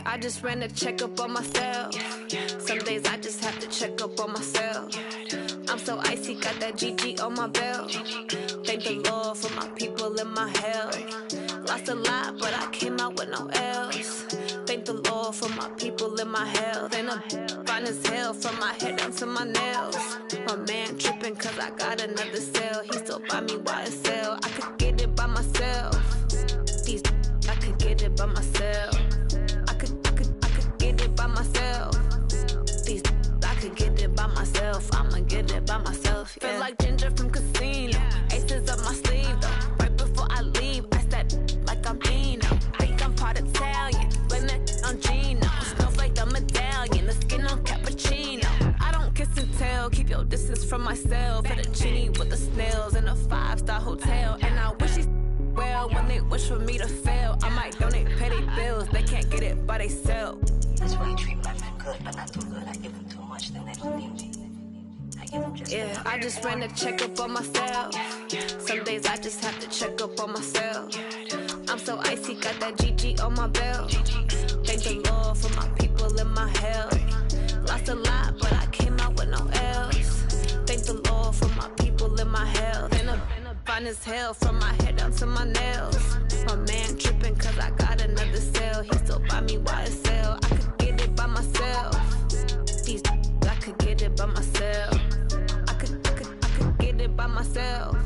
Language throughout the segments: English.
I just ran a checkup on myself. Some days I just have to check up on myself. I'm so icy, got that GG on my belt. Thank the Lord for my people and my health. Lost a lot, but I came out with no L's. Thank the Lord for my people and my health. And I'm fine as hell from my head down to my nails. My man tripping cause I got another cell. He still buy me YSL. I could get it by myself. These I could get it by myself. I could get it by myself. These I could get it by myself. I'ma get it by myself. Yeah. Feel like Ginger from Casino. Aces up my sleeve though. Right before I leave, I step like I'm Dino. Think I'm part Italian. Blame that on Gino. Snowflake the medallion. The skin on cappuccino. I don't kiss and tell. Keep your distance from myself. At a genie with the snails in a 5-star hotel. And I wish he's well when they wish for me to fail. I might donate petty bills. They can't get it by themselves. That's why you treat my friend good, but not too good. I give them too much, then they don't need me. I give them just yeah, I just ran a checkup on myself. Some days I just have to check up on myself. I'm so icy, got that GG on my belt. Thank the Lord for my people and my health. Lost a lot, but I came out with no L's. Thank the Lord for my people and my health. And I'm fine as hell from my head down to my nails. My man tripping cause I got another cell. He still buy me YSL. I could get it by myself. These I could get it by myself. I could get it by myself.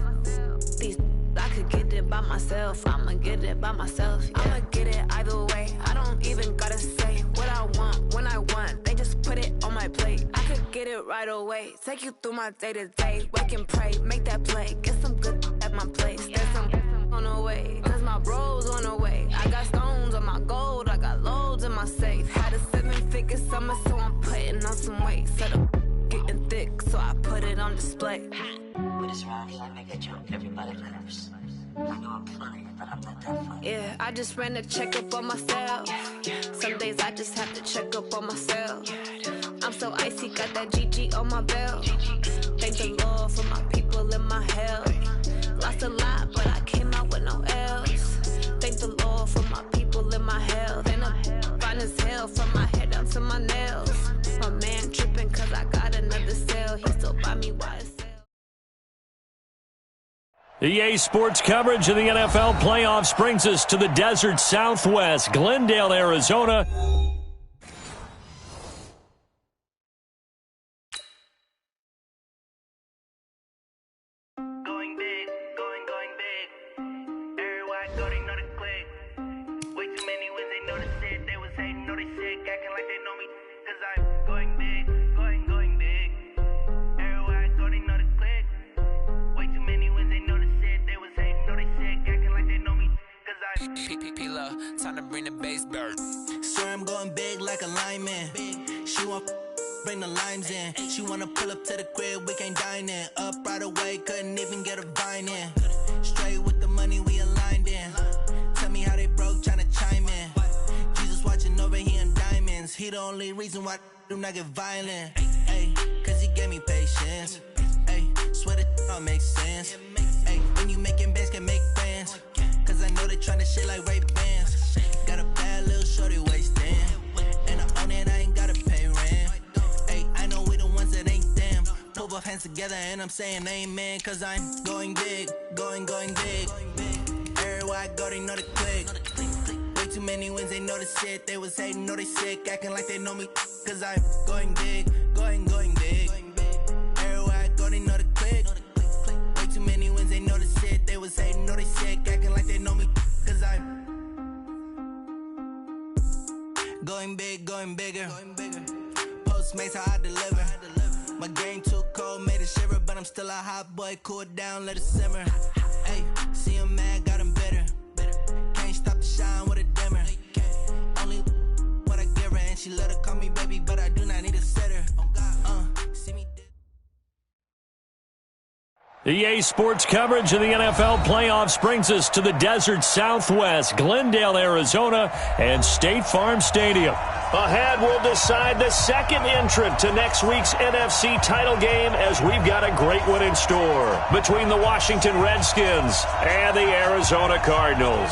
These I could get it by myself. I'ma get it by myself. Yeah. I'ma get it either way. I don't even gotta say what I want when I want. They just put it on my plate. I could get it right away. Take you through my day to day. Wake and pray, make that play. Get some good at my place. There's some on the way, cause my bros on the way. I got stones on my gold. I got loads in my safe. Had a 7-figure summer, so I'm putting on some weight. Set up getting thick, so I put it on display. With this round here, I make a jump. Everybody laughs. I know I'm funny, but I'm not that funny. Yeah, I just ran a checkup on myself. Some days I just have to check up on myself. I'm so icy, got that GG on my belt. Thank the Lord for my people and my health. Lost a lot, but I came out with no L's. Thank the Lord for my people and my health. And I'm fine as hell from my head down to my nails. My man tripping cause I got another cell. He still buy me YSL. EA Sports coverage of the NFL playoffs brings us to the desert Southwest, Glendale, Arizona. Going big, going big. Everywhere I go, they know the click. Way too many wins, they know the shit. They was hating, know they sick, acting like they know me. Cause I'm going big, going big. Everywhere I go, they know the click. Way too many wins, they know the shit. They was hating, know they sick, acting like they know me. Cause I'm P-P-P-Lo, time to bring the bass bird. Swear I'm going big like a lineman. She want bring the limes in. She wanna pull up to the crib, we can't dine in. Up right away, couldn't even get a vine in. Straight with the money we aligned in. Tell me how they broke, tryna chime in. Jesus watching over here in diamonds. He the only reason why I do not get violent. Ay, cause he gave me patience. Ay, swear that all makes sense. Ay, when you making bands, can make friends. Cause I know they tryna shit like Ray-Bans. Got a bad little shorty wasting. And I own it, I ain't gotta pay rent. Ay, I know we the ones that ain't them. Pull both hands together and I'm saying amen. Cause I'm going big, going big. Everywhere I go, they know the click. Way too many wins, they know the shit. They was hating, know they sick, acting like they know me. Cause I'm going big, going big. Everywhere I go, they know the click. Way too many wins, they know the shit. They was hating, know they sick, acting like they know me. Cause I'm going big, going bigger. Postmates, how I deliver. My game too cold, made it shiver. But I'm still a hot boy, cool it down, let it simmer. Hey, see him mad, got him bitter. Can't stop the shine with a dimmer. Only what I give her, and she let her call me baby, but I do not need a sitter. See me. EA Sports coverage of the NFL playoffs brings us to the desert Southwest, Glendale, Arizona, and State Farm Stadium. Ahead, we'll decide the second entrant to next week's NFC title game as we've got a great one in store between the Washington Redskins and the Arizona Cardinals.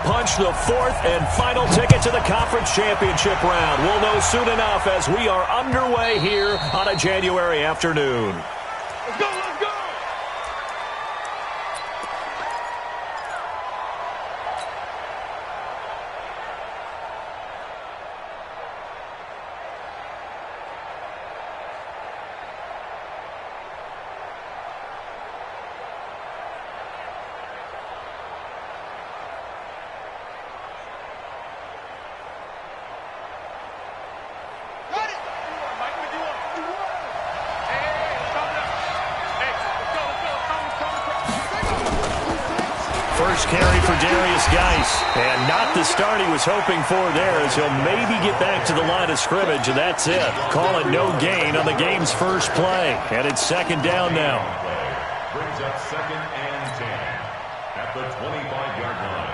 punch the fourth and final ticket to the conference championship round. We'll know soon enough as we are underway here on a January afternoon. Let's go, let's go! First carry for Darius Geis, and not the start he was hoping for there, as he'll maybe get back to the line of scrimmage, and that's it. Call it no gain on the game's first play, and it's second down now. Brings up 2nd and 10 at the 25-yard line.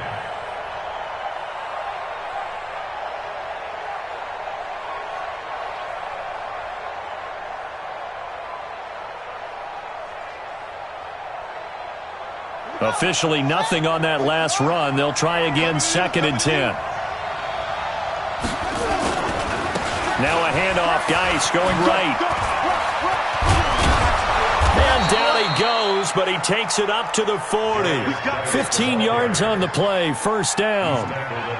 Officially nothing on that last run. They'll try again, 2nd and 10. Now a handoff. Geis going right. And down he goes, but he takes it up to the 40. 15 yards on the play, first down.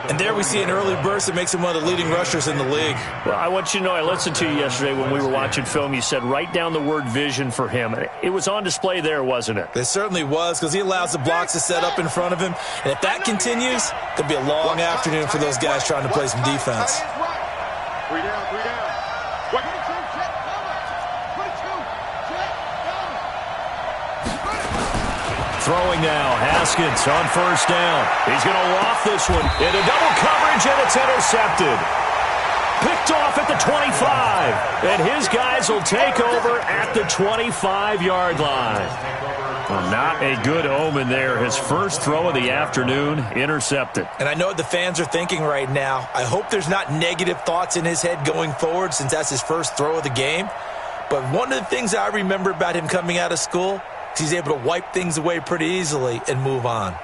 And there we see an early burst that makes him one of the leading rushers in the league. Well, I want you to know, I listened to you yesterday when we were watching film. You said write down the word vision for him. It was on display there, wasn't it? It certainly was, because he allows the blocks to set up in front of him. And if that continues, it could be a long afternoon for those guys trying to play some defense. 3 down, 3 down. What? Throwing now, Haskins on first down. He's going to loft this one into double coverage, and it's intercepted. Picked off at the 25, and his guys will take over at the 25-yard line. Well, not a good omen there. His first throw of the afternoon, intercepted. And I know what the fans are thinking right now. I hope there's not negative thoughts in his head going forward, since that's his first throw of the game. But one of the things I remember about him coming out of school, he's able to wipe things away pretty easily and move on.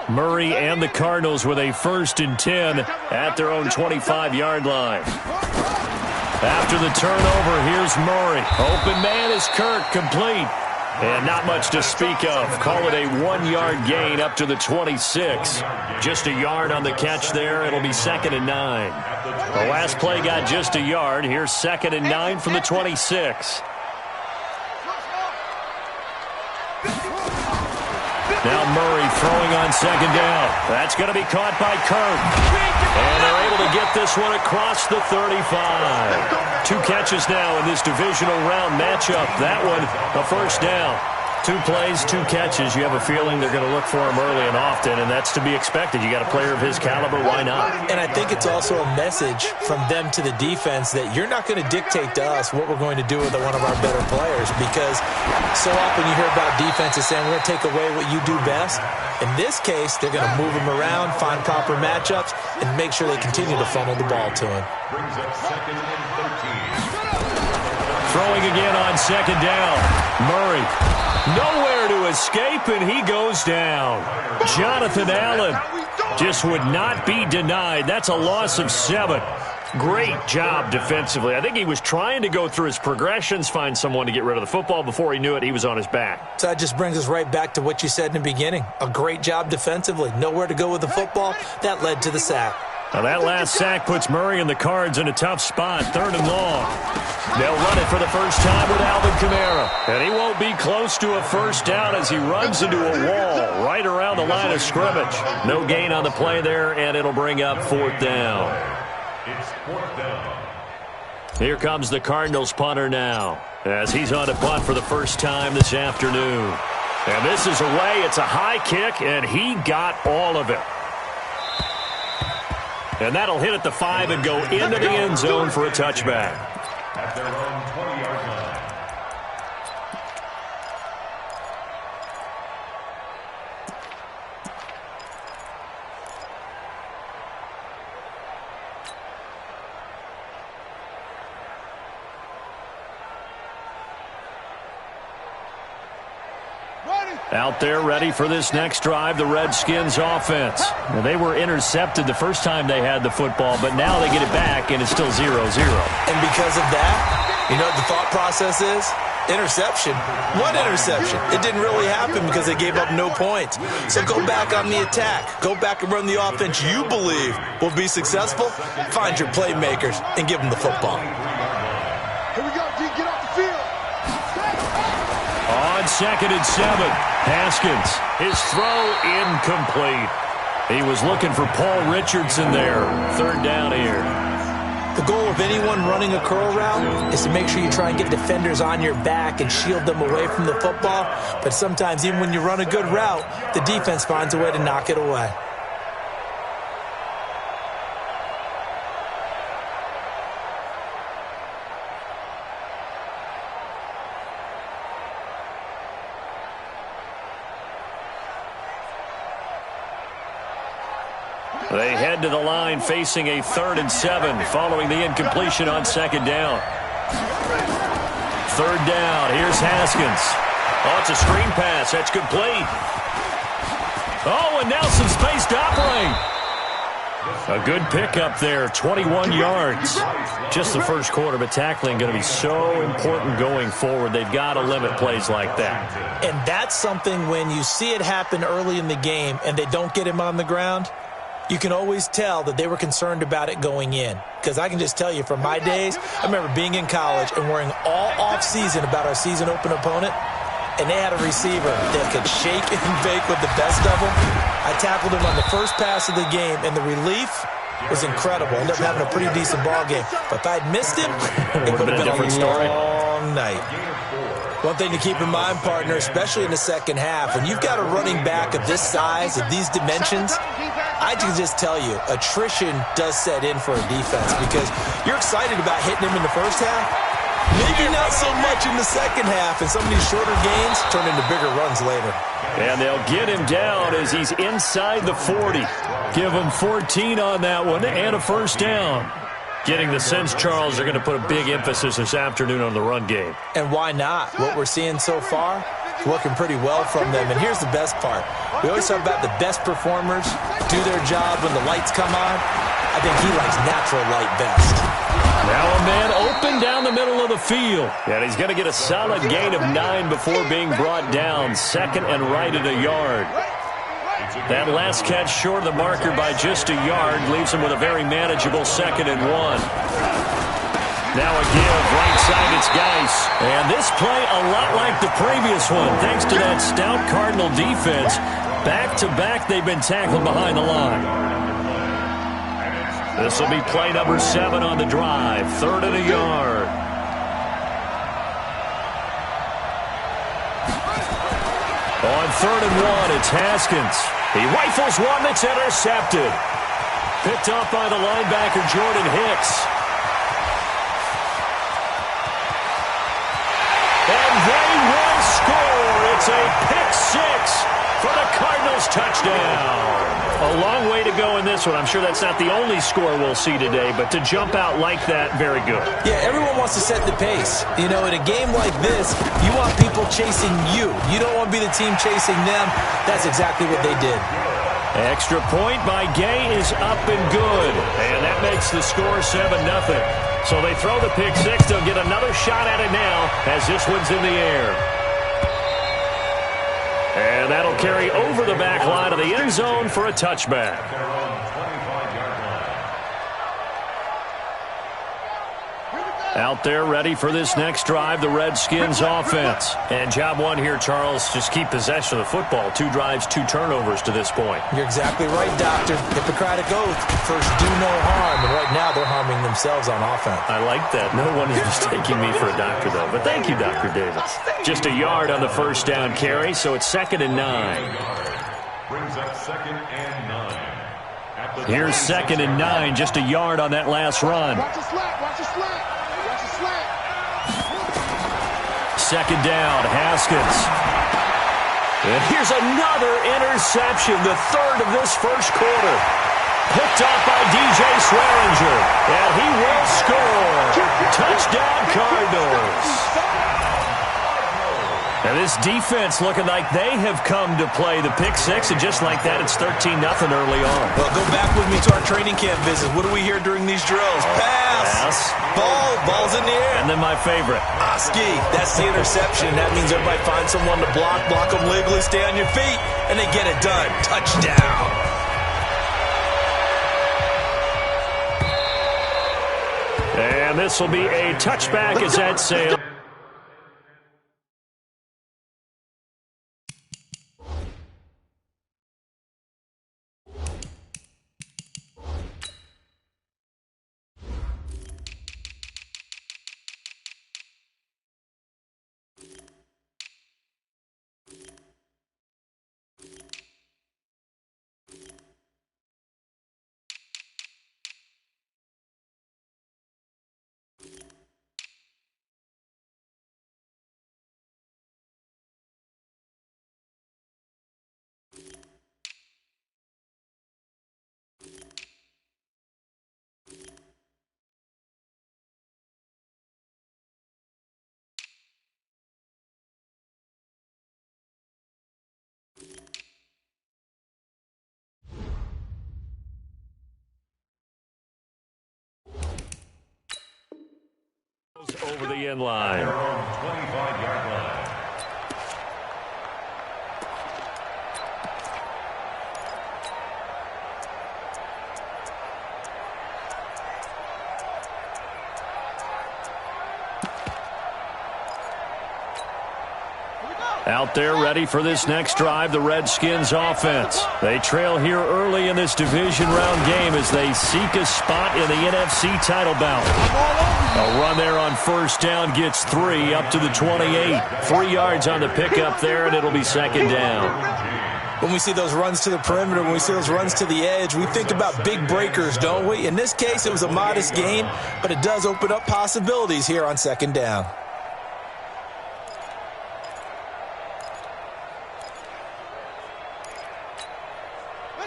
Murray and the Cardinals with a 1st and 10 at their own 25-yard line. After the turnover, here's Murray. Open man is Kirk, complete. And not much to speak of. Call it a 1-yard gain up to the 26. Just a yard on the catch there. It'll be 2nd and 9. The last play got just a yard. Here's 2nd and 9 from the 26. Now Murray throwing on 2nd down. That's going to be caught by Kirk. And they're able to get this one across the 35. 2 catches now in this divisional round matchup. That one, a first down. 2 plays, 2 catches. You have a feeling they're going to look for him early and often, and that's to be expected. You got a player of his caliber, why not? And I think it's also a message from them to the defense that you're not going to dictate to us what we're going to do with one of our better players, because so often you hear about defenses saying we're going to take away what you do best. In this case, they're going to move him around, find proper matchups, and make sure they continue to funnel the ball to him. Brings up 2nd and 13. Throwing again on 2nd down. Murray. Nowhere to escape, and he goes down. Jonathan Allen just would not be denied. That's a loss of 7. Great job defensively. I think he was trying to go through his progressions, find someone to get rid of the football. Before he knew it, he was on his back. So that just brings us right back to what you said in the beginning. A great job defensively. Nowhere to go with the football. That led to the sack. Now that last sack puts Murray and the Cards in a tough spot, 3rd and long. They'll run it for the first time with Alvin Kamara. And he won't be close to a first down as he runs into a wall right around the line of scrimmage. No gain on the play there, and it'll bring up 4th down. It's 4th down. Here comes the Cardinals punter now, as he's on to punt for the first time this afternoon. And this is away. It's a high kick, and he got all of it. And that'll hit at the 5 and go into the end zone for a touchback. At their own 20-yard line. Ready. Out there ready for this next drive, the Redskins offense. Now, they were intercepted the first time they had the football, but now they get it back, and it's still 0-0. And because of that, you know what the thought process is? Interception. One interception. It didn't really happen because they gave up no points. So go back on the attack. Go back and run the offense you believe will be successful. Find your playmakers and give them the football. Here we go, D. Get off the field. On 2nd and 7, Haskins. His throw incomplete. He was looking for Paul Richardson there. 3rd down here. The goal of anyone running a curl route is to make sure you try and get defenders on your back and shield them away from the football. But sometimes even when you run a good route, the defense finds a way to knock it away. They head to the line facing a 3rd and 7 following the incompletion on 2nd down. 3rd down. Here's Haskins. Oh, it's a screen pass. That's complete. Oh, and now some space to operate. A good pickup there, 21 yards. Just the first quarter, but tackling going to be so important going forward. They've got to limit plays like that. And that's something when you see it happen early in the game and they don't get him on the ground, you can always tell that they were concerned about it going in. Because I can just tell you from my days, I remember being in college and worrying all off-season about our season open opponent, and they had a receiver that could shake and bake with the best of them. I tackled him on the first pass of the game, and the relief was incredible. Ended up having a pretty decent ball game. But if I'd missed him, it would have been a different story. Long night. One thing to keep in mind, partner, especially in the second half, when you've got a running back of this size, of these dimensions, I can just tell you, attrition does set in for a defense because you're excited about hitting him in the first half. Maybe not so much in the second half, and some of these shorter gains turn into bigger runs later. And they'll get him down as he's inside the 40. Give him 14 on that one and a 1st down. Getting the sense, Charles, they're going to put a big emphasis this afternoon on the run game. And why not? What we're seeing so far is working pretty well from them. And here's the best part. We always talk about the best performers do their job when the lights come on. I think he likes natural light best. Now a man open down the middle of the field. And he's going to get a solid gain of 9 before being brought down. 2nd and right at a yard. That last catch short of the marker by just a yard leaves him with a very manageable 2nd and 1. Now a give, right side, it's Geis. And this play a lot like the previous one, thanks to that stout Cardinal defense. Back-to-back, they've been tackled behind the line. This will be play number 7 on the drive, 3rd and a yard. On 3rd and 1, it's Haskins. He rifles one that's intercepted. Picked off by the linebacker, Jordan Hicks. And they will score. It's a pick 6 for the Cardinals touchdown. A long way to go in this one. I'm sure that's not the only score we'll see today, but to jump out like that, very good. Yeah, everyone wants to set the pace. You know, in a game like this, you want people chasing you. You don't want to be the team chasing them. That's exactly what they did. Extra point by Gay is up and good. And that makes the score 7-0. So they throw the pick 6. They'll get another shot at it now as this one's in the air. And that'll carry over the back line of the end zone for a touchback. Out there ready for this next drive, the Redskins offense. And job one here, Charles, just keep possession of the football. 2 drives, 2 turnovers to this point. You're exactly right, Doctor. Hippocratic oath. First, do no harm. And right now, they're harming themselves on offense. I like that. No one is mistaking me for a doctor, though. But thank you, Dr. Davis. Just a yard on the first down carry, so it's 2nd and 9. Brings up 2nd and 9. Here's 2nd and 9, just a yard on that last run. Watch the slant, watch the slant. Watch the slant. 2nd down, Haskins. And here's another interception, the 3rd of this first quarter. Picked off by DJ Swearinger, and he will score. Touchdown, Cardinals. And This defense looking like they have come to play. The pick six, and just like that, it's 13-0 early on. Well, go back with me to our training camp visit. What do we hear during these drills? Pass. Ball's in the air. And then my favorite. Oski. That's the interception. That means everybody finds someone to block them legally, stay on your feet, and they get it done. Touchdown. And this will be a touchback as that sails. Over the end line. 25-yard line. Out there ready for this next drive, the Redskins offense. They trail here early in this division round game as they seek a spot in the NFC title bout. A run there on first down gets 3 up to the 28. 3 yards on the pickup there, and it'll be second down. When we see those runs to the perimeter, when we see those runs to the edge, we think about big breakers, don't we? In this case, it was a modest gain, but it does open up possibilities here on second down.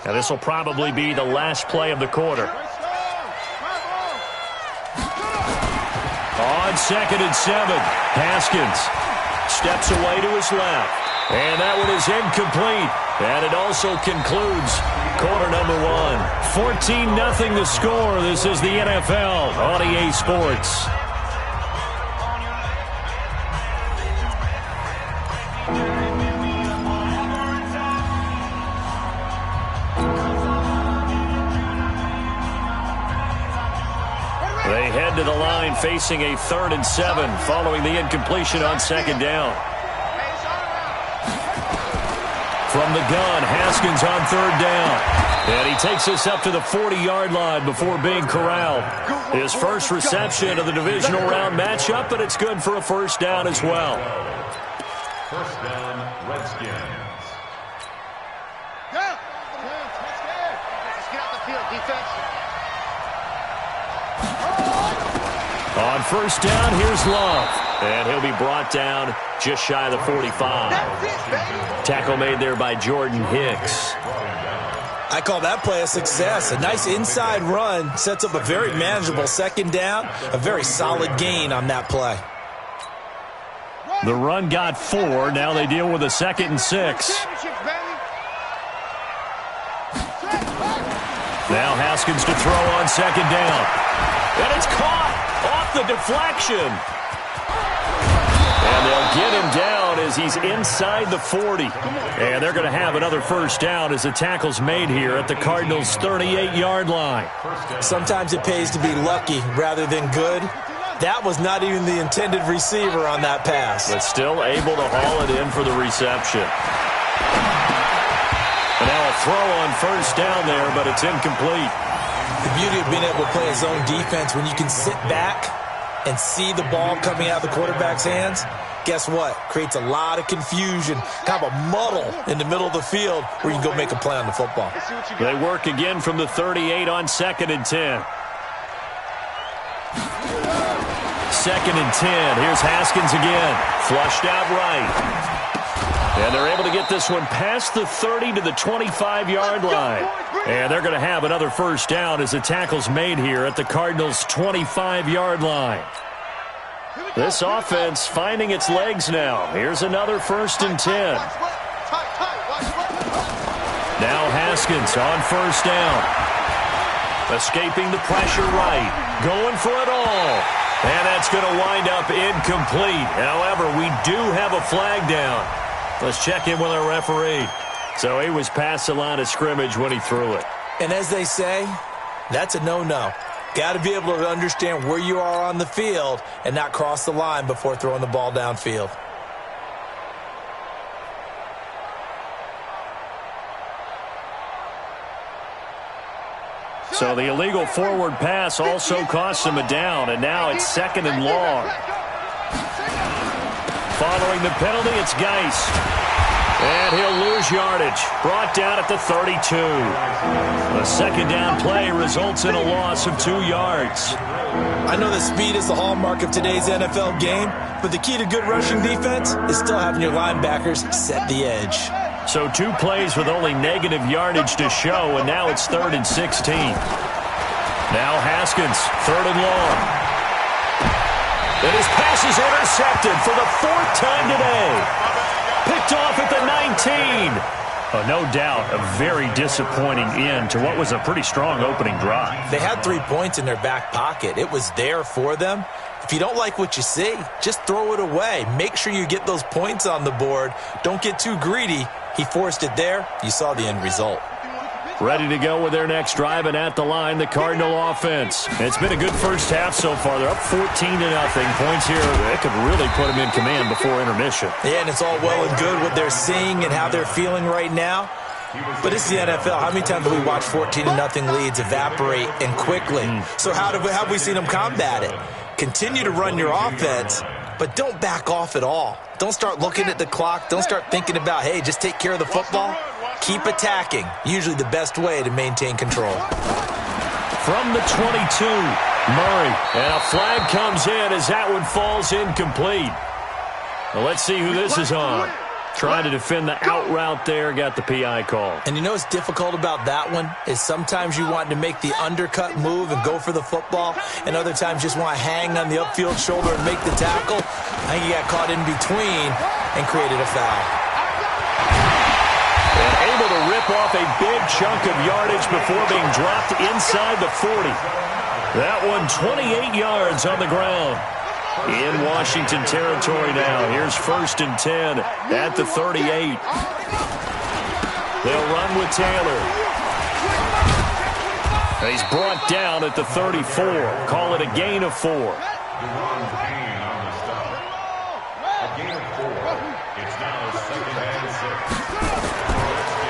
Now this will probably be the last play of the quarter. On 2nd and 7, Haskins steps away to his left. And that one is incomplete. And it also concludes quarter number 1. 14-0 the score. This is the NFL on EA Sports. They head to the line facing a 3rd and 7 following the incompletion on second down. From the gun, Haskins on 3rd down. And he takes us up to the 40-yard line before being corralled. His first reception of the divisional round matchup, but it's good for a first down as well. First down, Redskins. Let's get out the field, defense. On first down, here's Love. And he'll be brought down just shy of the 45. Tackle made there by Jordan Hicks. I call that play a success. A nice inside run sets up a very manageable second down. A very solid gain on that play. The run got 4. Now they deal with a 2nd and 6. Now Haskins to throw on second down. And it's caught off the deflection. And they'll get him down as he's inside the 40. And they're going to have another first down as the tackle's made here at the Cardinals' 38-yard line. Sometimes it pays to be lucky rather than good. That was not even the intended receiver on that pass. But still able to haul it in for the reception. And now a throw on first down there, but it's incomplete. The beauty of being able to play a zone defense, when you can sit back and see the ball coming out of the quarterback's hands, guess what? Creates a lot of confusion, kind of a muddle in the middle of the field where you can go make a play on the football. They work again from the 38 on 2nd and 10. 2nd and 10. Here's Haskins again. Flushed out right. And they're able to get this one past the 30 to the 25-yard line. And they're going to have another first down as the tackle's made here at the Cardinals' 25-yard line. This offense finding its legs now. Here's another 1st and 10. Now Haskins on 1st down. Escaping the pressure right. Going for it all. And that's going to wind up incomplete. However, we do have a flag down. Let's check in with our referee. So he was past the line of scrimmage when he threw it. And as they say, that's a no-no. Got to be able to understand where you are on the field and not cross the line before throwing the ball downfield. So the illegal forward pass also cost him a down, and now it's 2nd and long. Following the penalty, it's Geis. And he'll lose yardage. Brought down at the 32. The 2nd down play results in a loss of 2 yards. I know that speed is the hallmark of today's NFL game, but the key to good rushing defense is still having your linebackers set the edge. So 2 plays with only negative yardage to show, and now it's 3rd and 16. Now Haskins, 3rd and long. And his pass is intercepted for the 4th time today. Picked off at the 19. Oh, no doubt a very disappointing end to what was a pretty strong opening drive. They had 3 points in their back pocket. It was there for them. If you don't like what you see, just throw it away. Make sure you get those points on the board. Don't get too greedy. He forced it there. You saw the end result. Ready to go with their next drive, and at the line, the Cardinal offense. It's been a good first half so far. They're up 14-0. Points here that could really put them in command before intermission. Yeah, and it's all well and good what they're seeing and how they're feeling right now. But it's the NFL. How many times have we watched 14-0 leads evaporate and quickly? So how have we seen them combat it? Continue to run your offense, but don't back off at all. Don't start looking at the clock. Don't start thinking about, hey, just take care of the football. Keep attacking. Usually the best way to maintain control. From the 22, Murray. And a flag comes in as that one falls incomplete. Well, let's see who this is on. Trying to defend the out route there, got the PI call. And you know what's difficult about that one is sometimes you want to make the undercut move and go for the football, and other times just want to hang on the upfield shoulder and make the tackle. I think he got caught in between and created a foul. And able to rip off a big chunk of yardage before being dropped inside the 40. That one 28 yards on the ground. In Washington territory now. Here's 1st and 10 at the 38. They'll run with Taylor. He's brought down at the 34. Call it a gain of 4.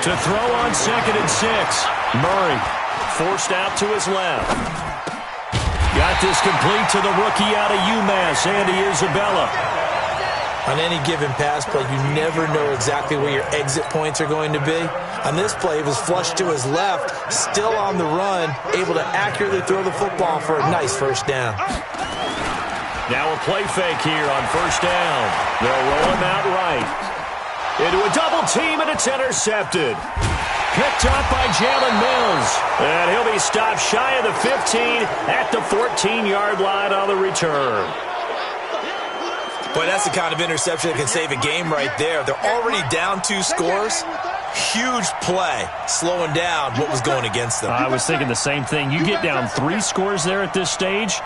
To throw on 2nd and 6. Murray forced out to his left. Got this complete to the rookie out of UMass, Andy Isabella. On any given pass play, you never know exactly where your exit points are going to be. On this play, it was flushed to his left, still on the run, able to accurately throw the football for a nice 1st down. Now a play fake here on 1st down. They'll roll him out right. Into a double team, and it's intercepted. Picked up by Jalen Mills. And he'll be stopped shy of the 15 at the 14-yard line on the return. Boy, that's the kind of interception that can save a game right there. They're already down 2 scores. Huge play, slowing down what was going against them. I was thinking the same thing. You get down 3 scores there at this stage,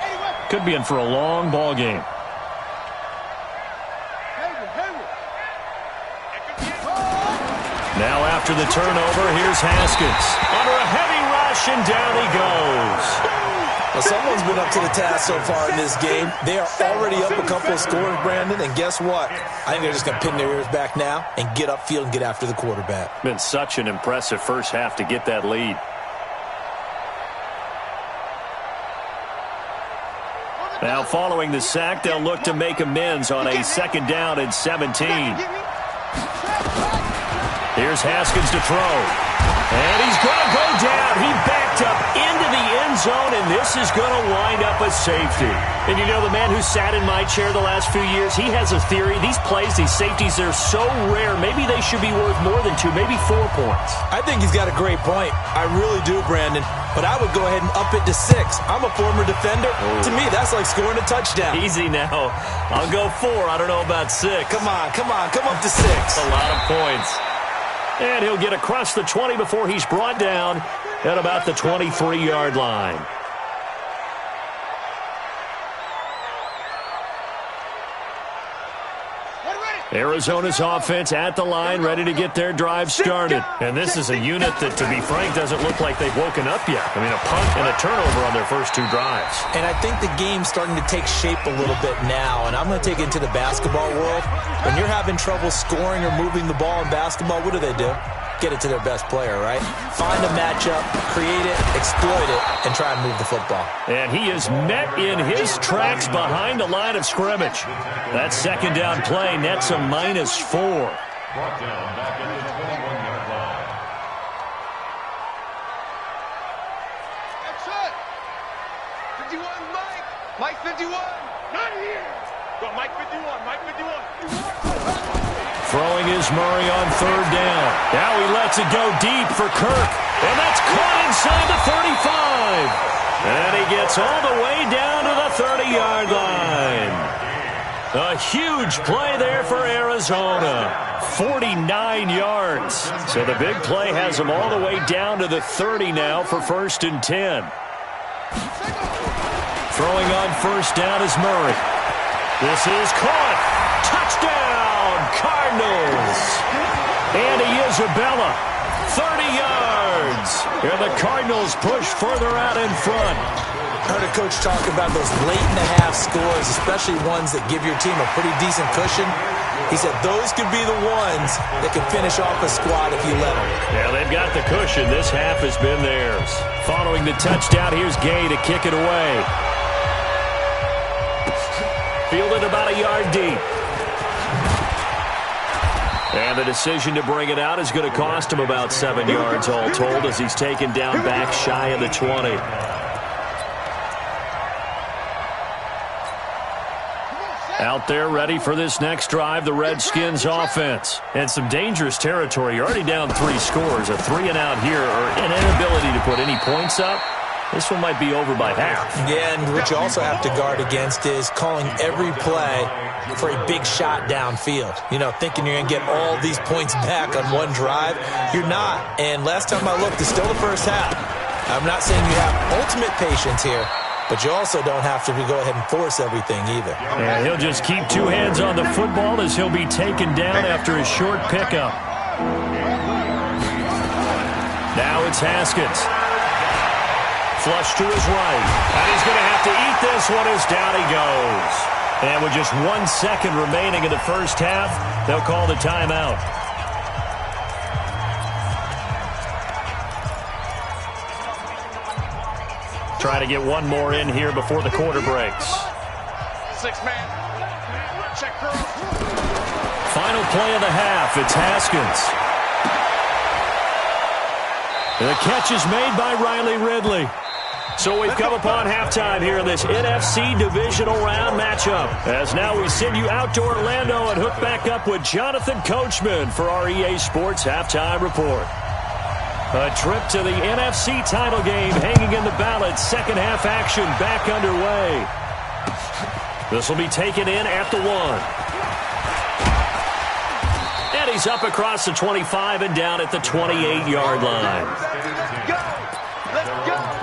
could be in for a long ball game. Now after the turnover, here's Haskins. Under a heavy rush, and down he goes. Well, someone's been up to the task so far in this game. They are already up a couple of scores, Brandon, and guess what? I think they're just going to pin their ears back now and get upfield and get after the quarterback. Been such an impressive first half to get that lead. Now following the sack, they'll look to make amends on a 2nd down and 17. Here's Haskins to throw. And he's going to go down. He backed up into the end zone, and this is going to wind up a safety. And you know, the man who sat in my chair the last few years, he has a theory. These plays, these safeties, they're so rare. Maybe they should be worth more than 2, maybe 4 points. I think he's got a great point. I really do, Brandon. But I would go ahead and up it to 6. I'm a former defender. To me, that's like scoring a touchdown. Easy now. I'll go 4. I don't know about 6. Come on. Come up to 6. A lot of points. And he'll get across the 20 before he's brought down at about the 23-yard line. Arizona's offense at the line, ready to get their drive started. And this is a unit that, to be frank, doesn't look like they've woken up yet. I mean, a punt and a turnover on their first 2 drives. And I think the game's starting to take shape a little bit now. And I'm going to take it into the basketball world. When you're having trouble scoring or moving the ball in basketball, what do? Get it to their best player, right? Find a matchup, create it, exploit it, and try and move the football. And he is met in his tracks behind the line of scrimmage. That second down play nets a -4. Brought down back at the 21-yard line. That's it. 51, Mike. Mike 51. Not here. Go, Mike 51. Mike 51. Throwing is Murray on 3rd down. Now he lets it go deep for Kirk. And that's caught inside the 35. And he gets all the way down to the 30-yard line. A huge play there for Arizona. 49 yards. So the big play has them all the way down to the 30 now for 1st and 10. Throwing on 1st down is Murray. This is caught. Touchdown, Cardinals. Andy Isabella, 30 yards. And the Cardinals push further out in front. I heard a coach talk about those late-in-the-half scores, especially ones that give your team a pretty decent cushion. He said those could be the ones that can finish off a squad if you let them. Yeah, they've got the cushion. This half has been theirs. Following the touchdown, here's Gay to kick it away. Fielded about a yard deep. And the decision to bring it out is going to cost him about 7 yards all told as he's taken down back shy of the 20. Out there ready for this next drive, the Redskins offense. And some dangerous territory. You're already down 3 scores. A 3-and-out here or an inability to put any points up. This one might be over by half. Yeah, and what you also have to guard against is calling every play for a big shot downfield. You know, thinking you're going to get all these points back on one drive. You're not. And last time I looked, it's still the first half. I'm not saying you have ultimate patience here, but you also don't have to go ahead and force everything either. And he'll just keep 2 hands on the football as he'll be taken down after a short pickup. Now it's Haskins. Flush to his right. And he's going to have to eat this one as down he goes. And with just 1 second remaining in the first half, they'll call the timeout. Try to get one more in here before the quarter breaks. 6-man. Check curl. Final play of the half. It's Haskins. And the catch is made by Riley Ridley. So we've come upon halftime here in this NFC divisional round matchup. As now we send you out to Orlando and hook back up with Jonathan Coachman for our EA Sports Halftime Report. A trip to the NFC title game hanging in the balance. Second half action back underway. This will be taken in at the 1. And he's up across the 25 and down at the 28-yard line. Let's go. Let's go.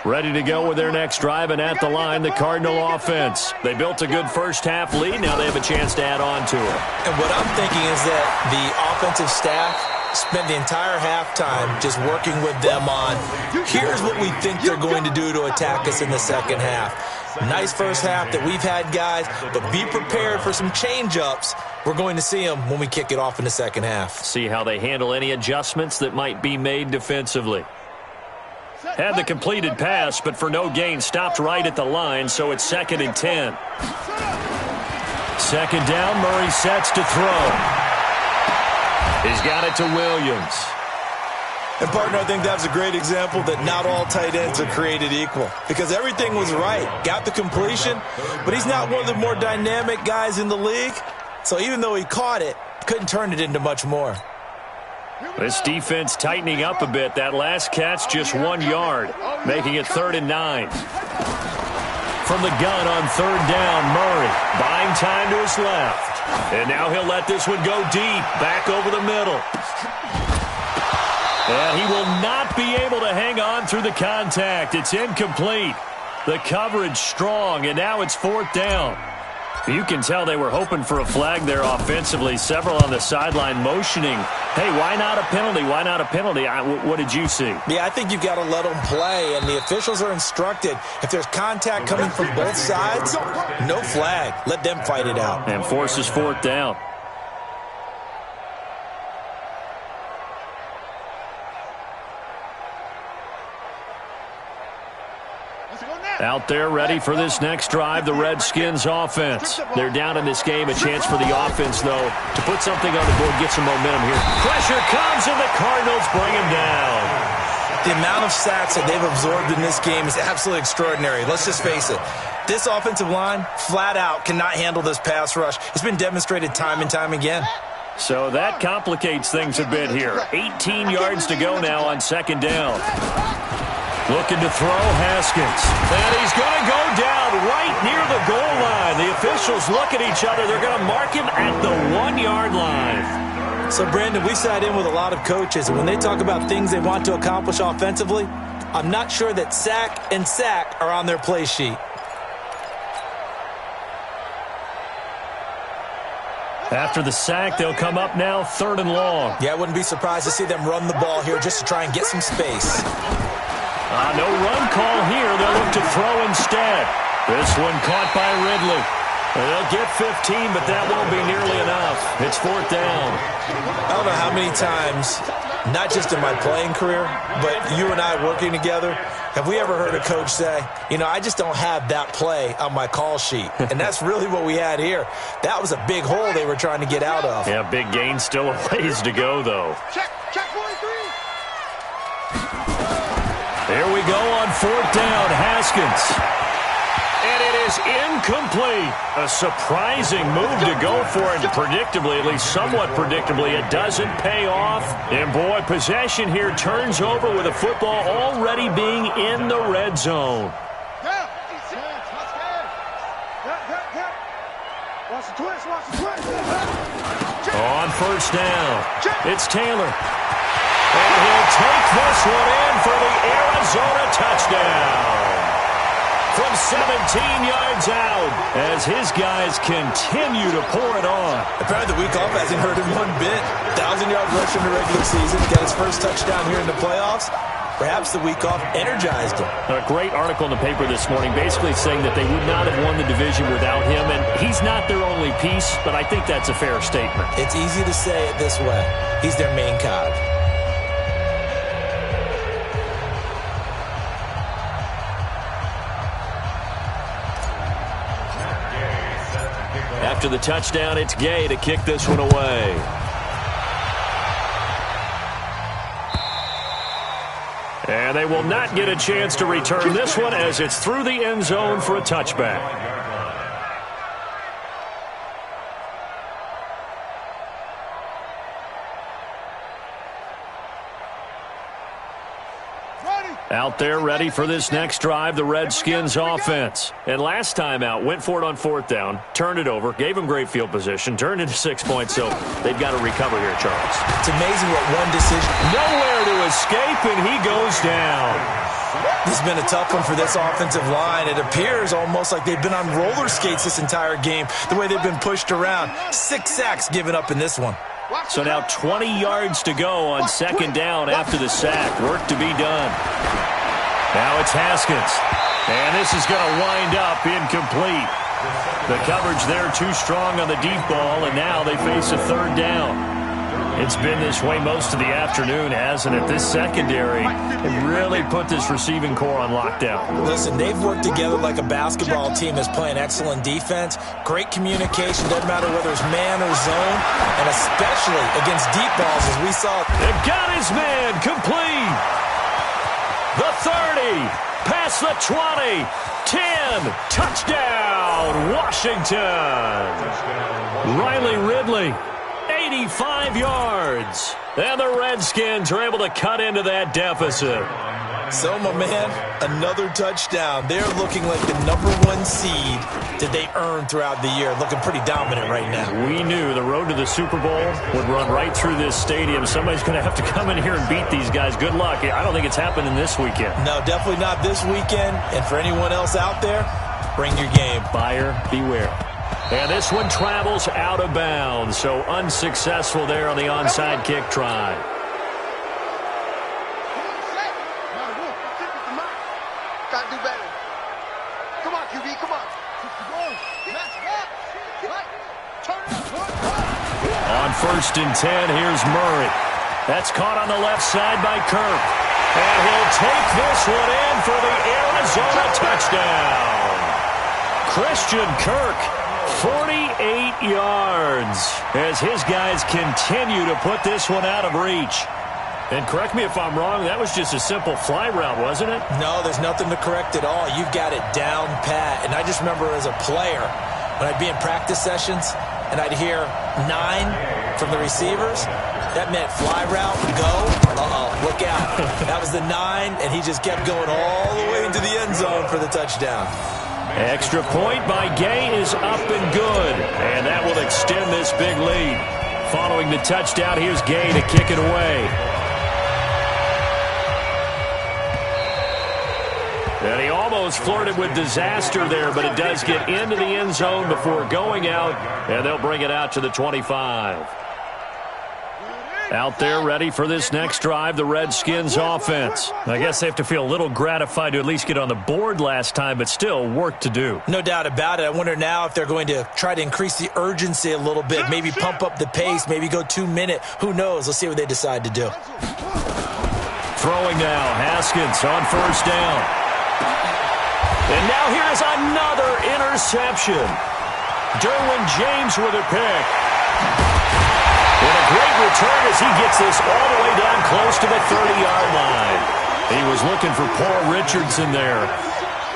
Ready to go with their next drive, and at the line, the Cardinal offense. They built a good first half lead. Now they have a chance to add on to it. And what I'm thinking is that the offensive staff spent the entire halftime just working with them on, here's what we think they're going to do to attack us in the second half. Nice first half that we've had, guys, but be prepared for some change-ups. We're going to see them when we kick it off in the second half. See how they handle any adjustments that might be made defensively. Had the completed pass, but for no gain, stopped right at the line, so it's 2nd and 10. Second down, Murray sets to throw. He's got it to Williams. And, partner, I think that's a great example that not all tight ends are created equal, because everything was right. Got the completion, but he's not one of the more dynamic guys in the league. So even though he caught it, couldn't turn it into much more. This defense tightening up a bit. That last catch just 1 yard, making it 3rd and 9. From the gun on 3rd down, Murray buying time to his left. And now he'll let this one go deep, back over the middle. And he will not be able to hang on through the contact. It's incomplete. The coverage strong, and now it's 4th down. You can tell they were hoping for a flag there offensively. Several on the sideline motioning, hey, why not a penalty? Why not a penalty? What did you see? Yeah, I think you've got to let them play, and the officials are instructed. If there's contact coming from both sides, no flag. Let them fight it out. And forces 4th down. Out there ready for this next drive, the Redskins offense. They're down in this game. A chance for the offense, though, to put something on the board, get some momentum here. Pressure comes, and the Cardinals bring him down. The amount of sacks that they've absorbed in this game is absolutely extraordinary. Let's just face it. This offensive line, flat out, cannot handle this pass rush. It's been demonstrated time and time again. So that complicates things a bit here. 18 yards to go now on 2nd down. Looking to throw, Haskins. And he's going to go down right near the goal line. The officials look at each other. They're going to mark him at the 1-yard line. So, Brandon, we sat in with a lot of coaches, and when they talk about things they want to accomplish offensively, I'm not sure that sack and sack are on their play sheet. After the sack, they'll come up now 3rd and long. Yeah, I wouldn't be surprised to see them run the ball here just to try and get some space. No run call here. They'll look to throw instead. This one caught by Ridley. They'll get 15, but that won't be nearly enough. It's 4th down. I don't know how many times, not just in my playing career, but you and I working together, have we ever heard a coach say, I just don't have that play on my call sheet. And that's really what we had here. That was a big hole they were trying to get out of. Yeah, big gain, still a ways to go, though. Check 43. There we go on 4th down, Haskins. And it is incomplete. A surprising move to go for it. Predictably, at least somewhat predictably, it doesn't pay off. And, boy, possession here turns over with a football already being in the red zone. On 1st down, it's Taylor. And he'll take this one in for the Arizona touchdown. From 17 yards out, as his guys continue to pour it on. Apparently the week off hasn't hurt him one bit. 1,000-yard rush in the regular season. Got his first touchdown here in the playoffs. Perhaps the week off energized him. A great article in the paper this morning basically saying that they would not have won the division without him. And he's not their only piece, but I think that's a fair statement. It's easy to say it this way. He's their main cog. After the touchdown, it's Gay to kick this one away. And they will not get a chance to return this one as it's through the end zone for a touchback. Out there ready for this next drive, the Redskins offense. And last time out, went for it on 4th down, turned it over, gave them great field position, turned into 6 points, so they've got to recover here, Charles. It's amazing what one decision. Nowhere to escape, and he goes down. This has been a tough one for this offensive line. It appears almost like they've been on roller skates this entire game, the way they've been pushed around. 6 sacks given up in this one. So now 20 yards to go on second down after the sack. Work to be done. Now it's Haskins. And this is going to wind up incomplete. The coverage there too strong on the deep ball, and now they face a third down. It's been this way most of the afternoon, hasn't it? This secondary have really put this receiving core on lockdown. Listen, they've worked together like a basketball team that's playing excellent defense. Great communication, doesn't matter whether it's man or zone, and especially against deep balls as we saw. They've got his man complete. The 30, past the 20, 10, touchdown, Washington. Riley Ridley. 85 yards. And the Redskins are able to cut into that deficit. So, my man, another touchdown. They're looking like the #1 seed that they earned throughout the year. Looking pretty dominant right now. We knew the road to the Super Bowl would run right through this stadium. Somebody's going to have to come in here and beat these guys. Good luck. I don't think it's happening this weekend. No, definitely not this weekend. And for anyone else out there, bring your game. Buyer beware. And this one travels out of bounds, so unsuccessful there on the onside kick try. Gotta do better. Come on, QB, come on. On 1st and 10, here's Murray. That's caught on the left side by Kirk. And he'll take this one in for the Arizona touchdown. Christian Kirk. 48 yards as his guys continue to put this one out of reach. And correct me if I'm wrong, that was just a simple fly route, wasn't it? No, there's nothing to correct at all. You've got it down pat. And I just remember as a player, when I'd be in practice sessions and I'd hear 9 from the receivers, that meant fly route, go, look out. That was the 9, and he just kept going all the way into the end zone for the touchdown. Extra point by Gay is up and good, and that will extend this big lead. Following the touchdown, here's Gay to kick it away. And he almost flirted with disaster there, but it does get into the end zone before going out, and they'll bring it out to the 25. Out there ready for this next drive, the Redskins offense. I guess they have to feel a little gratified to at least get on the board last time, but still work to do. No doubt about it. I wonder now if they're going to try to increase the urgency a little bit, maybe pump up the pace, maybe go 2-minute. Who knows? Let's see what they decide to do. Throwing now, Haskins on 1st down. And now here's another interception. Derwin James with a pick. And a great return as he gets this all the way down close to the 30-yard line. He was looking for Paul Richardson there.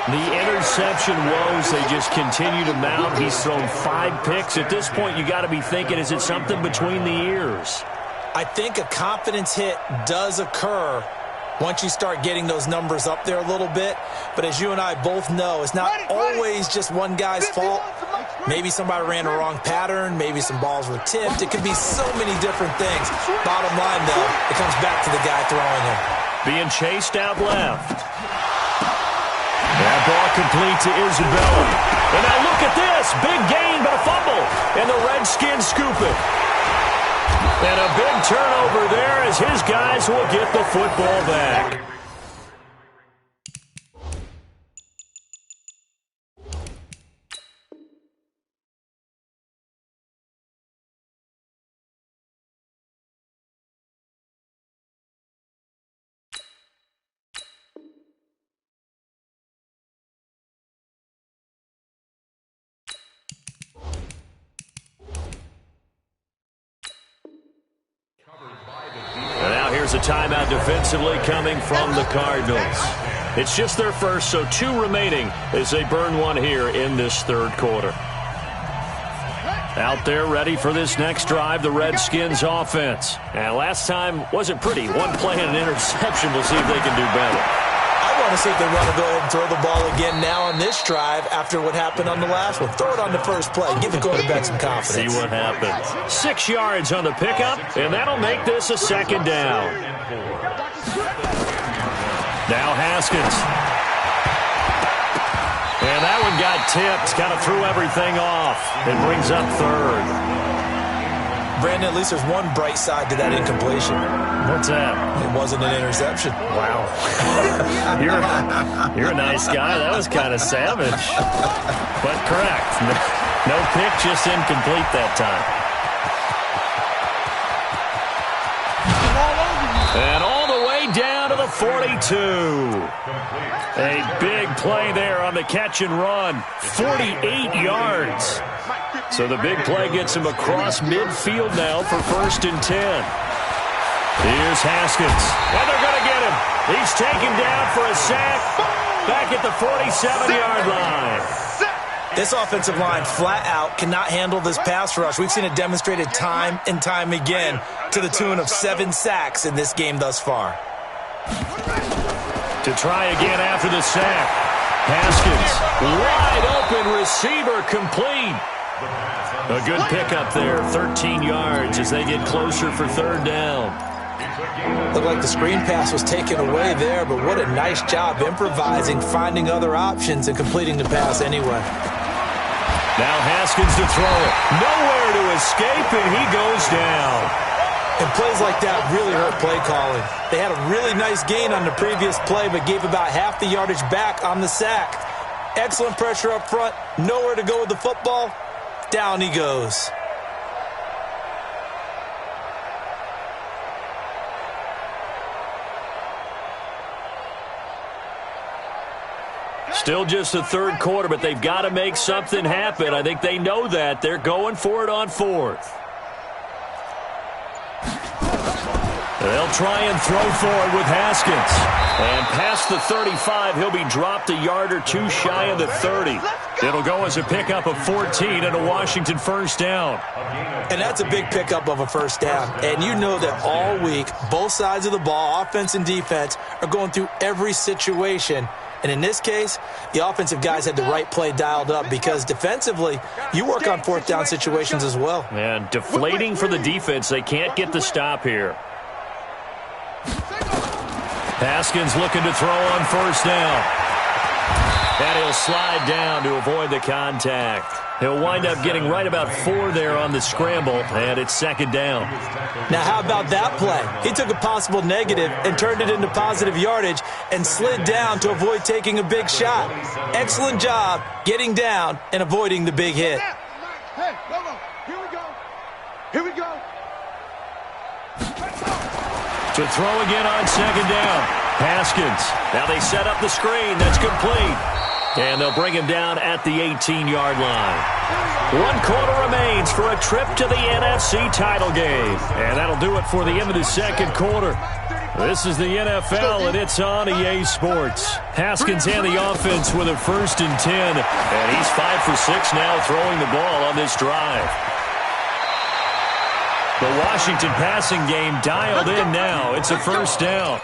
The interception woes, they just continue to mount. He's thrown 5 picks. At this point, you got to be thinking, is it something between the ears? I think a confidence hit does occur once you start getting those numbers up there a little bit. But as you and I both know, it's not always just one guy's fault. Maybe somebody ran a wrong pattern. Maybe some balls were tipped. It could be so many different things. Bottom line, though, it comes back to the guy throwing him. Being chased out left. That ball complete to Isabella. And now look at this. Big gain, but a fumble. And the Redskins scoop it. And a big turnover there as his guys will get the football back. Here's a timeout defensively coming from the Cardinals. It's just their first, so 2 remaining as they burn one here in this third quarter. Out there ready for this next drive, the Redskins offense. And last time wasn't pretty. 1 play and an interception. We'll see if they can do better. I want to see if they want to go ahead and throw the ball again now on this drive after what happened on the last one. Throw it on the first play. Give the quarterback some confidence. See what happens. 6 yards on the pickup, and that'll make this a 2nd down. Now Haskins. And that one got tipped. Kind of threw everything off. It brings up 3rd. Brandon, at least there's one bright side to that incompletion. What's that? It wasn't an interception. Wow. You're a nice guy. That was kind of savage. But correct. No pick, just incomplete that time. And all the way down to the 42. A big play there on the catch and run. 48 yards. So the big play gets him across midfield now for 1st and 10. Here's Haskins. And they're going to get him. He's taken down for a sack back at the 47-yard line. This offensive line flat out cannot handle this pass rush. We've seen it demonstrated time and time again to the tune of 7 sacks in this game thus far. To try again after the sack. Haskins, wide open receiver, complete. A good pickup there, 13 yards as they get closer for 3rd down. Looked like the screen pass was taken away there, but what a nice job improvising, finding other options, and completing the pass anyway. Now Haskins to throw it. Nowhere to escape, and he goes down. And plays like that really hurt play calling. They had a really nice gain on the previous play, but gave about half the yardage back on the sack. Excellent pressure up front. Nowhere to go with the football. Down he goes. Still just the 3rd quarter, but they've got to make something happen. I think they know that. They're going for it on 4th. They'll try and throw for it with Haskins. And past the 35, he'll be dropped a yard or 2 shy of the 30. It'll go as a pickup of 14 and a Washington 1st down. And that's a big pickup of a 1st down. And you know that all week, both sides of the ball, offense and defense, are going through every situation. And in this case, the offensive guys had the right play dialed up because defensively, you work on 4th down situations as well. And deflating for the defense. They can't get the stop here. Haskins looking to throw on 1st down. And he'll slide down to avoid the contact. He'll wind up getting right about 4 there on the scramble, and it's 2nd down. Now, how about that play? He took a possible negative and turned it into positive yardage and slid down to avoid taking a big shot. Excellent job getting down and avoiding the big hit. Hey, here we go. Here we go. To throw again on 2nd down. Haskins. Now they set up the screen. That's complete. And they'll bring him down at the 18-yard line. 1 quarter remains for a trip to the NFC title game. And that'll do it for the end of the 2nd quarter. This is the NFL, and it's on EA Sports. Haskins and the offense with a 1st and 10. And he's 5 for 6 now throwing the ball on this drive. The Washington passing game dialed in now. It's a 1st down.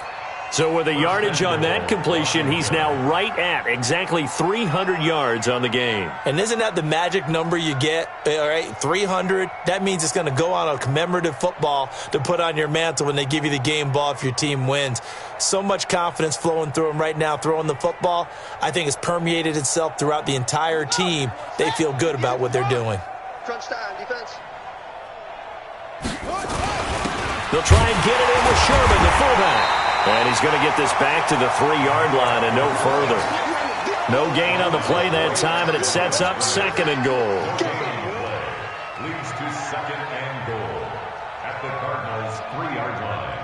So with a yardage on that completion, he's now right at exactly 300 yards on the game. And isn't that the magic number you get? All right, 300. That means it's going to go on a commemorative football to put on your mantle when they give you the game ball if your team wins. So much confidence flowing through him right now, throwing the football. I think it's permeated itself throughout the entire team. They feel good about what they're doing. Crunch time, defense. They'll try and get it in with Sherman, the fullback. And he's going to get this back to the 3-yard line and no further. No gain on the play that time, and it sets up 2nd and goal. Leads to 2nd and goal at the Cardinals' 3-yard line.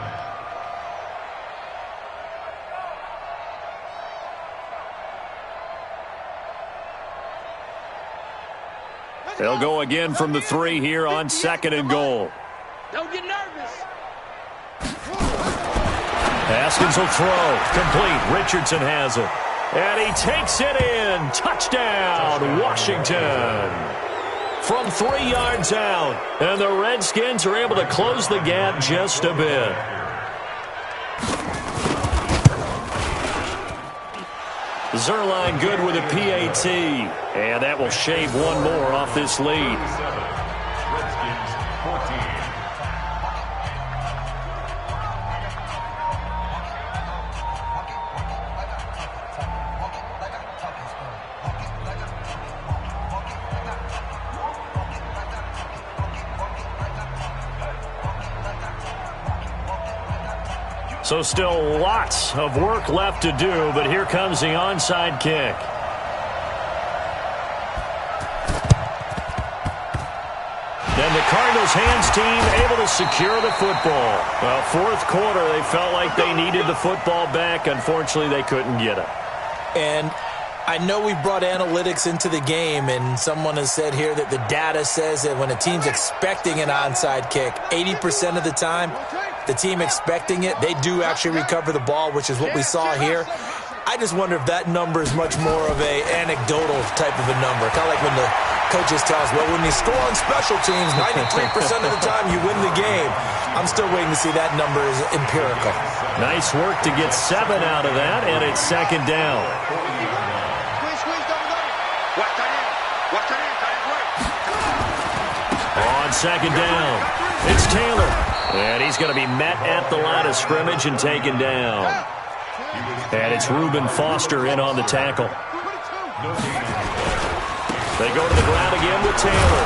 They'll go again from the 3 here on 2nd and goal. Don't get nervous. Haskins will throw. Complete. Richardson has it. And he takes it in. Touchdown, Washington. From 3 yards out. And the Redskins are able to close the gap just a bit. Zerline good with a PAT. And that will shave 1 more off this lead. Redskins 14. So still lots of work left to do, but here comes the onside kick. And the Cardinals hands team able to secure the football. Well, fourth quarter, they felt like they needed the football back. Unfortunately, they couldn't get it. And I know we brought analytics into the game, and someone has said here that the data says that when a team's expecting an onside kick, 80% of the time, the team expecting it, they do actually recover the ball, which is what we saw here. I just wonder if that number is much more of a anecdotal type of a number. Kind of like when the coaches tell us, well, when you score on special teams, 93% of the time you win the game. I'm still waiting to see that number is empirical. Nice work to get 7 out of that, and it's second down. On second down, it's Taylor. And he's going to be met at the line of scrimmage and taken down. And it's Reuben Foster in on the tackle. They go to the ground again with Taylor.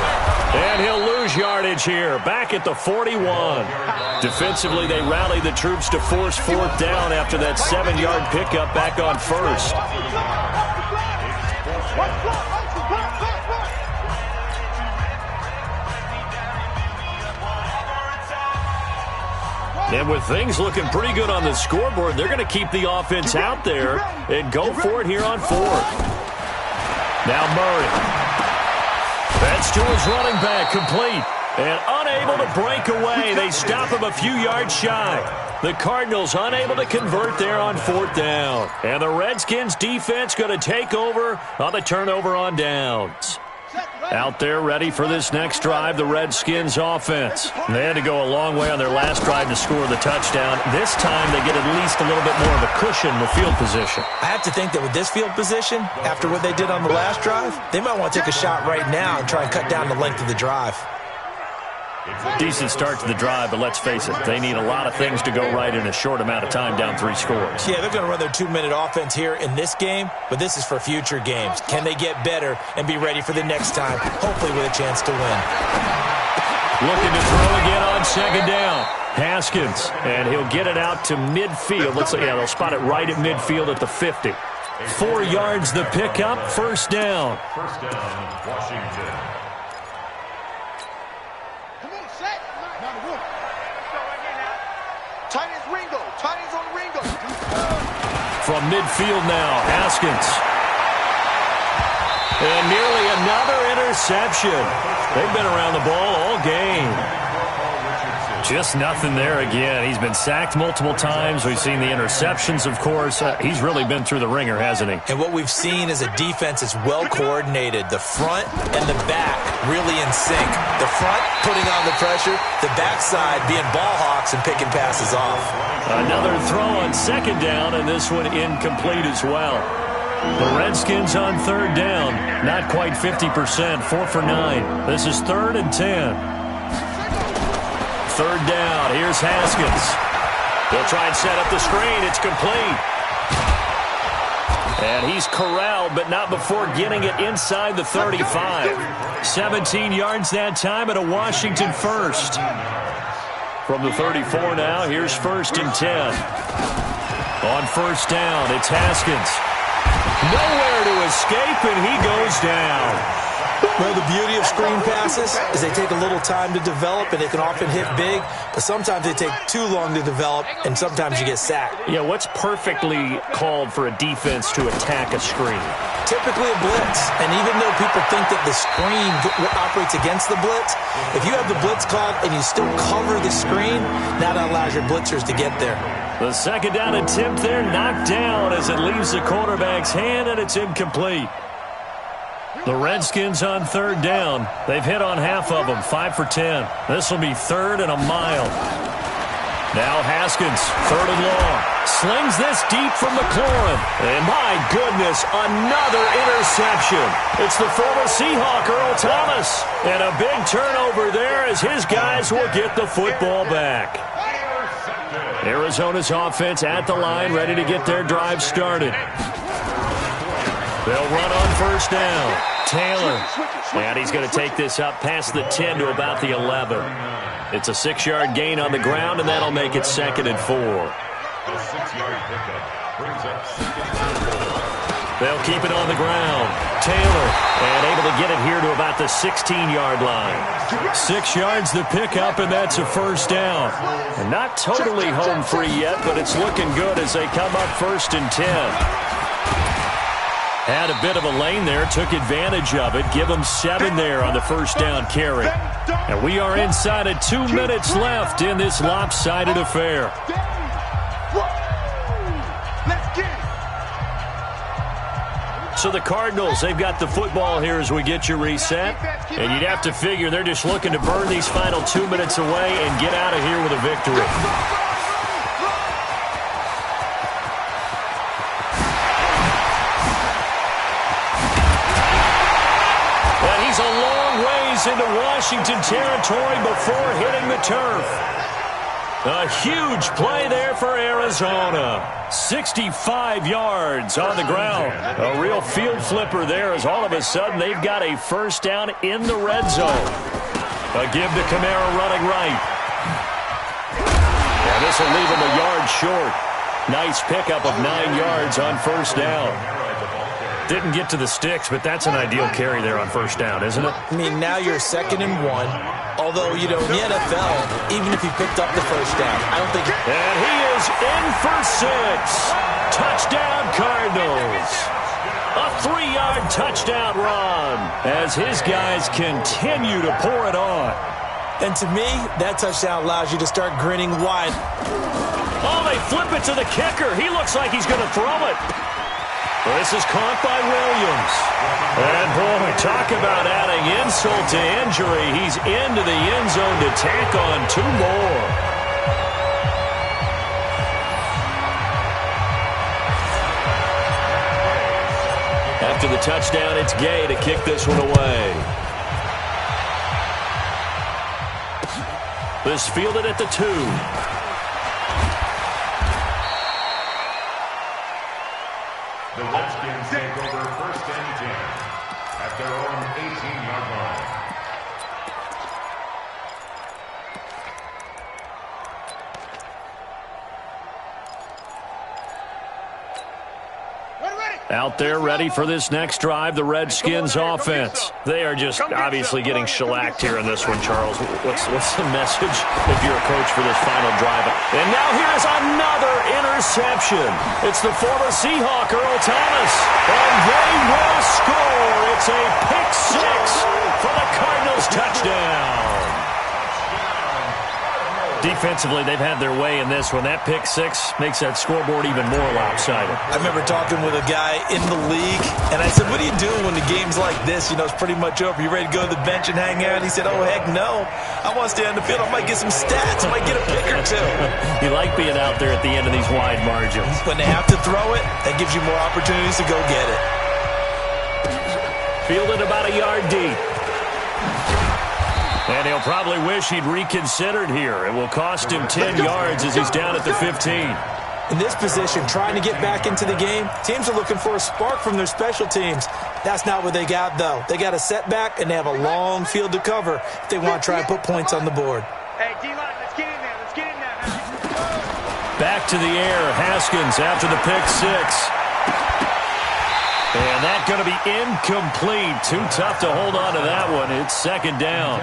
And he'll lose yardage here, back at the 41. Defensively, they rally the troops to force fourth down after that 7-yard pickup back on first. And with things looking pretty good on the scoreboard, they're going to keep the offense out there and go for it here on fourth. Now Murray. That's to his running back, complete. And unable to break away. They stop him a few yards shy. The Cardinals unable to convert there on fourth down. And the Redskins defense going to take over on the turnover on downs. Out there ready for this next drive, the Redskins offense. They had to go a long way on their last drive to score the touchdown. This time they get at least a little bit more of a cushion with field position. I have to think that with this field position, after what they did on the last drive, they might want to take a shot right now and try and cut down the length of the drive. Decent start to the drive, but let's face it, they need a lot of things to go right in a short amount of time, down 3 scores. Yeah, they're going to run their 2-minute offense here in this game, but this is for future games. Can they get better and be ready for the next time, hopefully with a chance to win? Looking to throw again on second down. Haskins, and he'll get it out to midfield. Looks like, yeah, they'll spot it right at midfield at the 50. 4 yards the pickup, first down. First down, Washington. From midfield now, Haskins. And nearly another interception. They've been around the ball all game. Just nothing there again. He's been sacked multiple times. We've seen the interceptions, of course. He's really been through the ringer, hasn't he? And what we've seen is a defense that's well coordinated. The front and the back really in sync. The front putting on the pressure, the backside being ball hawks and picking passes off. Another throw on second down, and this one incomplete as well. The Redskins on third down, not quite 50%, 4 for 9. This is 3rd and 10. Third down, here's Haskins. They'll try and set up the screen. It's complete. And he's corralled, but not before getting it inside the 35. 17 yards that time, and a Washington first. From the 34 now, here's 1st and 10. On first down, it's Haskins. Nowhere to escape, and he goes down. Well, the beauty of screen passes is they take a little time to develop, and they can often hit big, but sometimes they take too long to develop, and sometimes you get sacked. Yeah, what's perfectly called for a defense to attack a screen? Typically a blitz, and even though people think that the screen operates against the blitz, if you have the blitz called and you still cover the screen, that allows your blitzers to get there. The second down attempt there knocked down as it leaves the quarterback's hand, and it's incomplete. The Redskins on third down. They've hit on half of them, 5 for 10. This will be 3rd and a mile. Now Haskins, 3rd and long. Slings this deep from McLaurin. And my goodness, another interception. It's the former Seahawk, Earl Thomas. And a big turnover there as his guys will get the football back. Arizona's offense at the line, ready to get their drive started. They'll run on first down. Taylor. And he's going to take this up past the 10 to about the 11. It's a 6-yard gain on the ground, and that'll make it 2nd and 4. The 6-yard pickup brings up second and goal. They'll keep it on the ground. Taylor, and able to get it here to about the 16-yard line. 6 yards the pickup, and that's a first down. And not totally home free yet, but it's looking good as they come up 1st and 10. Had a bit of a lane there, took advantage of it. Give them 7 there on the first down carry. And we are inside of 2 minutes left in this lopsided affair. So the Cardinals, they've got the football here as we get you reset. And you'd have to figure they're just looking to burn these final 2 minutes away and get out of here with a victory. And he's a long ways into Washington territory before hitting the turf. A huge play there for Arizona. 65 yards on the ground. A real field flipper there as all of a sudden they've got a first down in the red zone. A give to Kamara running right. And this will leave him a yard short. Nice pickup of 9 yards on first down. Didn't get to the sticks, but that's an ideal carry there on first down, isn't it? I mean, now you're 2nd and 1. Although, you know, in the NFL, even if he picked up the first down, I don't think... And he is in for 6. Touchdown, Cardinals. A 3-yard touchdown run as his guys continue to pour it on. And to me, that touchdown allows you to start grinning wide. Oh, they flip it to the kicker. He looks like he's going to throw it. This is caught by Williams. And, boy, talk about adding insult to injury. He's into the end zone to tack on 2 more. After the touchdown, it's Gay to kick this one away. This fielded at the 2. The Redskins take over 1st and 10 at their own 18-yard line. Out there ready for this next drive, the Redskins offense. They are just obviously getting shellacked here in this one, Charles. What's the message if you're a coach for this final drive? And now here's another interception. It's the former Seahawk, Earl Thomas. And they will score. It's a pick 6 for the Cardinals touchdown. Defensively, they've had their way in this one. That pick 6 makes that scoreboard even more lopsided. I remember talking with a guy in the league, and I said, what do you do when the game's like this? You know, it's pretty much over. You ready to go to the bench and hang out? He said, oh, heck no. I want to stay on the field. I might get some stats. I might get a pick or 2. You like being out there at the end of these wide margins. When they have to throw it, that gives you more opportunities to go get it. Fielded about a yard deep. And he'll probably wish he'd reconsidered here. It will cost him 10 yards as he's down at the 15. In this position, trying to get back into the game, teams are looking for a spark from their special teams. That's not what they got, though. They got a setback, and they have a long field to cover if they want to try and put points on the board. Hey, D-line, let's get in there. Let's get in there. Back to the air, Haskins after the pick 6. And that's going to be incomplete. Too tough to hold on to that one. It's 2nd down.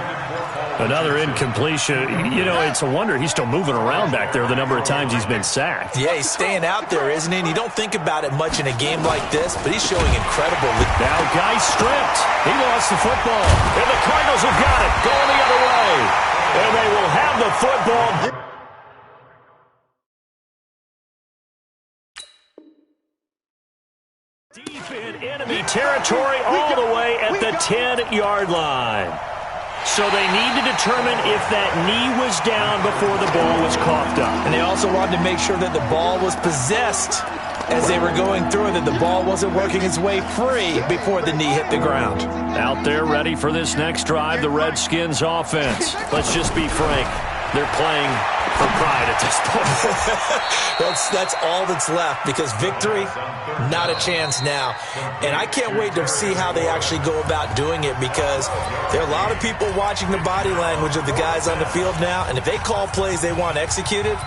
Another incompletion. You know, it's a wonder he's still moving around back there the number of times he's been sacked. Yeah, he's staying out there, isn't he? And you don't think about it much in a game like this, but he's showing incredible. Now, guy stripped. He lost the football. And the Cardinals have got it. Going the other way. And they will have the football. Deep in enemy territory all the way at the 10-yard line. So they need to determine if that knee was down before the ball was coughed up. And they also wanted to make sure that the ball was possessed as they were going through, that the ball wasn't working its way free before the knee hit the ground. Out there ready for this next drive, the Redskins offense. Let's just be frank. They're playing for pride at this point. That's all that's left, because victory, not a chance now. And I can't wait to see how they actually go about doing it, because there are a lot of people watching the body language of the guys on the field now, and if they call plays they want executed,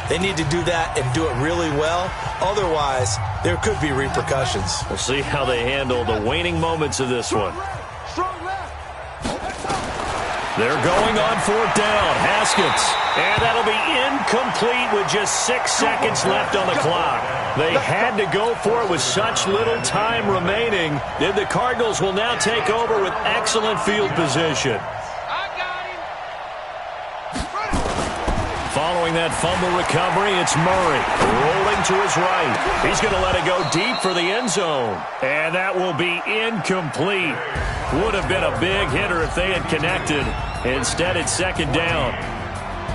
They need to do that and do it really well. Otherwise, there could be repercussions. We'll see how they handle the waning moments of this one. They're going on 4th down. Haskins. And that'll be incomplete with just 6 seconds left on the clock. They had to go for it with such little time remaining. And the Cardinals will now take over with excellent field position. Following that fumble recovery, it's Murray rolling to his right. He's going to let it go deep for the end zone. And that will be incomplete. Would have been a big hitter if they had connected. Instead, it's 2nd down.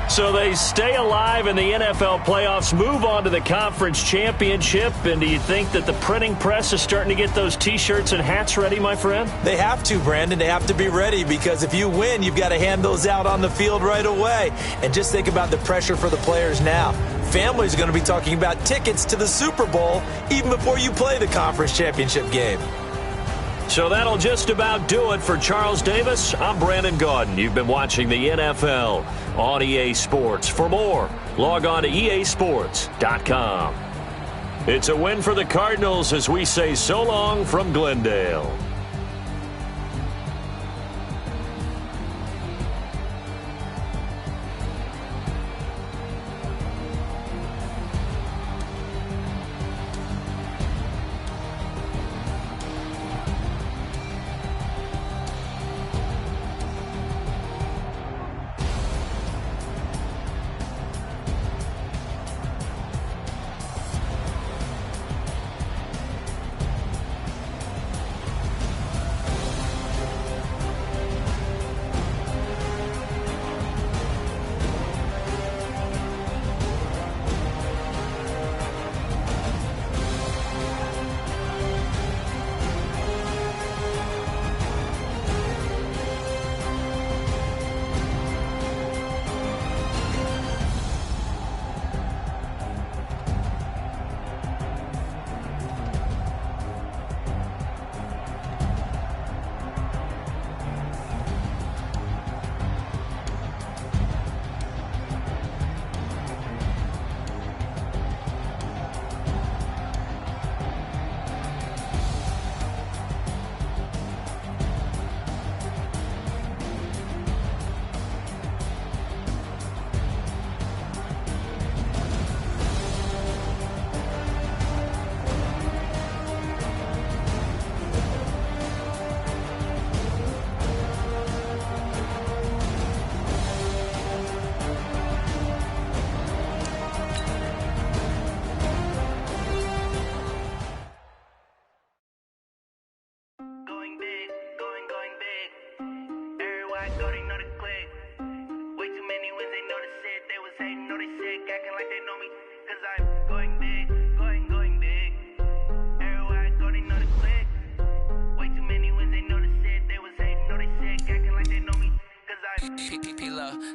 So they stay alive in the NFL playoffs, move on to the conference championship. And do you think that the printing press is starting to get those T-shirts and hats ready, my friend? They have to, Brandon. They have to be ready because if you win, you've got to hand those out on the field right away. And just think about the pressure for the players now. Families are going to be talking about tickets to the Super Bowl even before you play the conference championship game. So that'll just about do it for Charles Davis. I'm Brandon Gaudin. You've been watching the NFL on EA Sports. For more, log on to easports.com. It's a win for the Cardinals as we say so long from Glendale.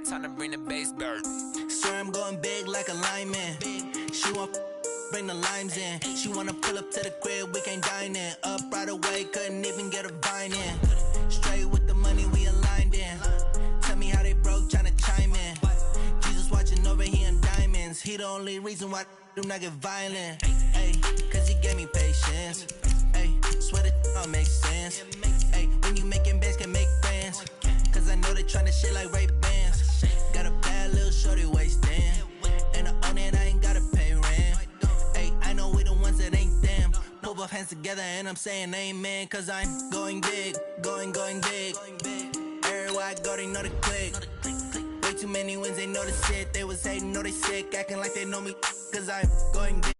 Time to bring the base dirt. Swear I'm going big like a lineman. She want bring the limes in. She wanna pull up to the crib, we can't dine in. Up right away, couldn't even get a vine in. Straight with the money we aligned in. Tell me how they broke, tryna chime in. Jesus watching over here in diamonds. He the only reason why I do not get violent. Ay, cause he gave me patience. Ay, swear that all makes sense. Ay, when you making bands can make friends. Cause I know they tryna shit like Ray Bans. Got a bad little shorty wasting. And I own it, I ain't gotta pay rent. Ay, I know we the ones that ain't them. Pull both hands together and I'm saying amen. Cause I'm going big, going big. Everywhere I go, they know the click. Way too many wins, they know the shit. They was hating, know they sick, acting like they know me. Cause I'm going big.